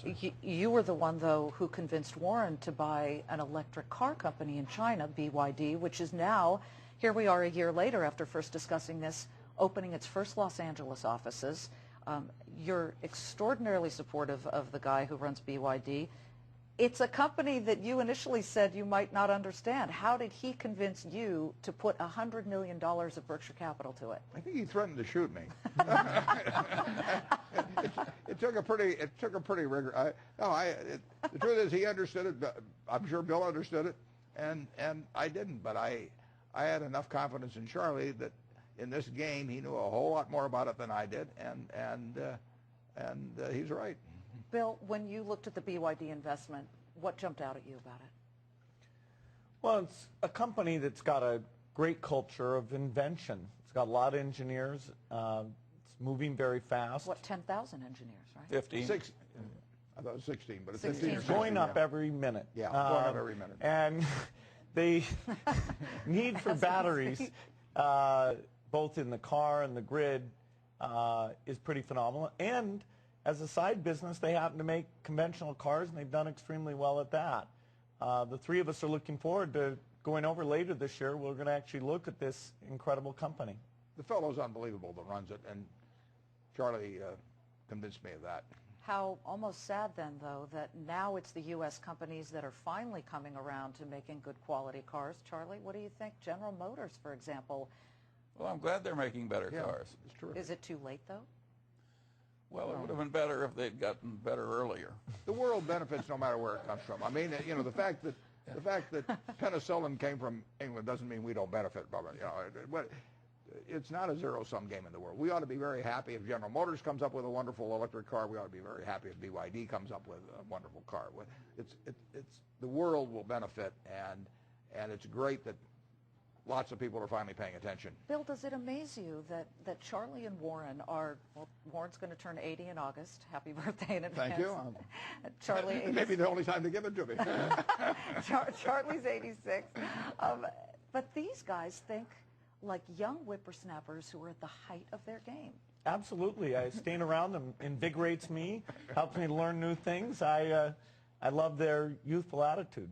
answer. You were the one, though, who convinced Warren to buy an electric car company in China, BYD, which is now, here we are a year later after first discussing this, opening its first Los Angeles offices. You're extraordinarily supportive of the guy who runs BYD. It's a company that you initially said you might not understand. How did he convince you to put $100 million of Berkshire Capital to it? I think he threatened to shoot me. It took a pretty rigor. The truth is, he understood it. I'm sure Bill understood it, and I didn't. But I had enough confidence in Charlie that in this game he knew a whole lot more about it than I did, and he's right. Bill, when you looked at the BYD investment, what jumped out at you about it? Well, it's a company that's got a great culture of invention. It's got a lot of engineers. It's moving very fast. What, 10,000 engineers, right? 15. I thought it was 16, but it's 16. 15. It's going up every minute. Yeah, going up every minute. And the need for batteries, both in the car and the grid, is pretty phenomenal. And as a side business, they happen to make conventional cars, and they've done extremely well at that. The three of us are looking forward to going over later this year. We're going to actually look at this incredible company. The fellow's unbelievable that runs it, and Charlie convinced me of that. How almost sad then, though, that now it's the U.S. companies that are finally coming around to making good quality cars. Charlie, what do you think? General Motors, for example. Well, I'm glad they're making better cars. It's true. Is it too late, though? Well, it would have been better if they'd gotten better earlier. The world benefits no matter where it comes from. I mean, you know, the fact that penicillin came from England doesn't mean we don't benefit from it. You know, it's not a zero-sum game in the world. We ought to be very happy if General Motors comes up with a wonderful electric car. We ought to be very happy if BYD comes up with a wonderful car. It's the world will benefit, and it's great that lots of people are finally paying attention. Bill, does it amaze you that Charlie and Warren are, well, Warren's going to turn 80 in August. Happy birthday in advance. Thank you. Charlie, maybe the only time to give it to me. Charlie's 86. But these guys think like young whippersnappers who are at the height of their game. Absolutely. Staying around them invigorates me, helps me to learn new things. I love their youthful attitude.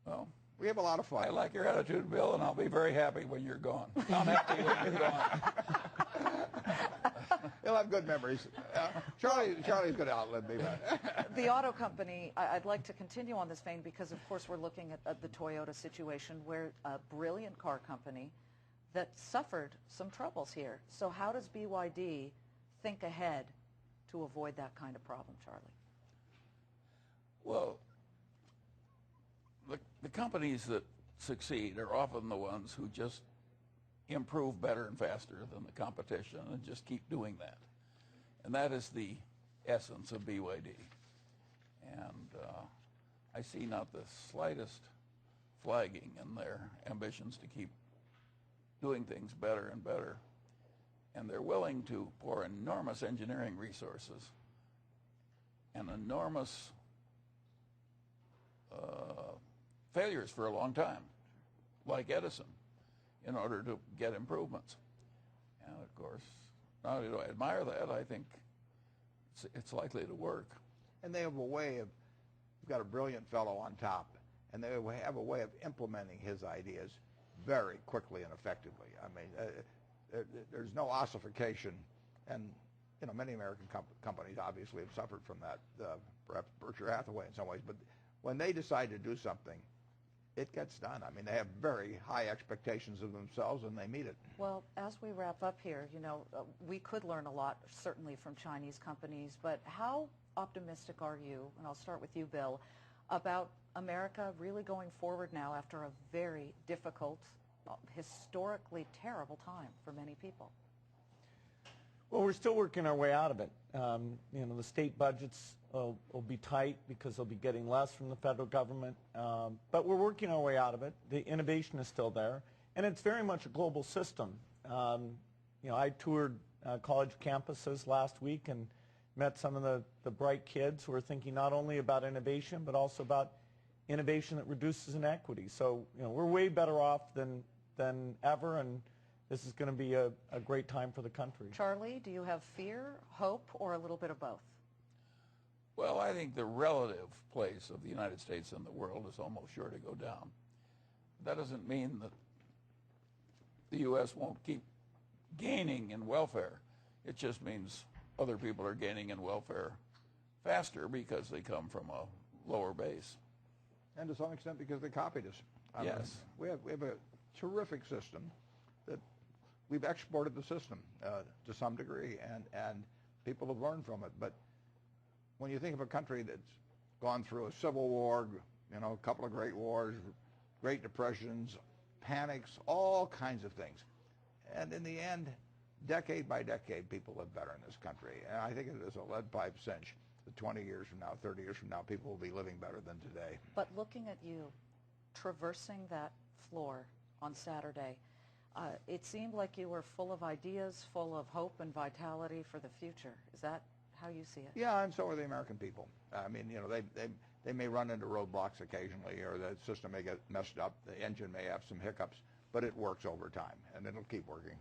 Well, we have a lot of fun. I like your attitude, Bill, and I'll be very happy when you're gone. I'm happy when you're gone. He'll have good memories. Charlie's going to outlive me. The auto company, I'd like to continue on this vein because, of course, we're looking at the Toyota situation where a brilliant car company that suffered some troubles here. So how does BYD think ahead to avoid that kind of problem, Charlie? Well, the companies that succeed are often the ones who just improve better and faster than the competition and just keep doing that. And that is the essence of BYD. And I see not the slightest flagging in their ambitions to keep doing things better and better. And they're willing to pour enormous engineering resources and enormous failures for a long time, like Edison, in order to get improvements. And of course, not only do I admire that, I think it's likely to work. And they have a way of, you've got a brilliant fellow on top, and they have a way of implementing his ideas very quickly and effectively. I mean, there's no ossification, and you know, many American companies obviously have suffered from that, perhaps Berkshire Hathaway in some ways, but when they decide to do something, it gets done. I mean, they have very high expectations of themselves, and they meet it. Well, as we wrap up here, you know, we could learn a lot, certainly, from Chinese companies, but how optimistic are you, and I'll start with you, Bill, about America really going forward now after a very difficult, historically terrible time for many people? Well, we're still working our way out of it. You know, the state budgets will be tight because they'll be getting less from the federal government. But we're working our way out of it. The innovation is still there. And it's very much a global system. You know, I toured college campuses last week and met some of the bright kids who are thinking not only about innovation, but also about innovation that reduces inequity. So, you know, we're way better off than ever, and this is going to be a great time for the country. Charlie, do you have fear, hope, or a little bit of both? Well, I think the relative place of the United States in the world is almost sure to go down. That doesn't mean that the U.S. won't keep gaining in welfare. It just means other people are gaining in welfare faster because they come from a lower base. And to some extent because they copied us. Yes. We have a terrific system that we've exported the system to some degree, and people have learned from it. But when you think of a country that's gone through a civil war, a couple of great wars, Great Depressions, panics, all kinds of things, and in the end, decade by decade, people live better in this country. And I think it is a lead pipe cinch that 20 years from now, 30 years from now, people will be living better than today. But looking at you traversing that floor on Saturday, it seemed like you were full of ideas, full of hope and vitality for the future. Is that how you see it? Yeah, and so are the American people. I mean, they may run into roadblocks occasionally, or the system may get messed up, the engine may have some hiccups, but it works over time, and it'll keep working.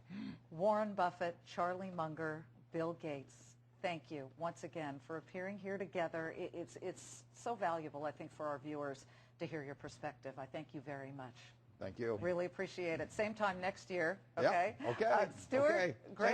Warren Buffett, Charlie Munger, Bill Gates, thank you once again for appearing here together. It's so valuable, I think, for our viewers to hear your perspective. I thank you very much. Thank you. Really appreciate it. Same time next year, okay? Yep. Okay. Stuart, okay. great.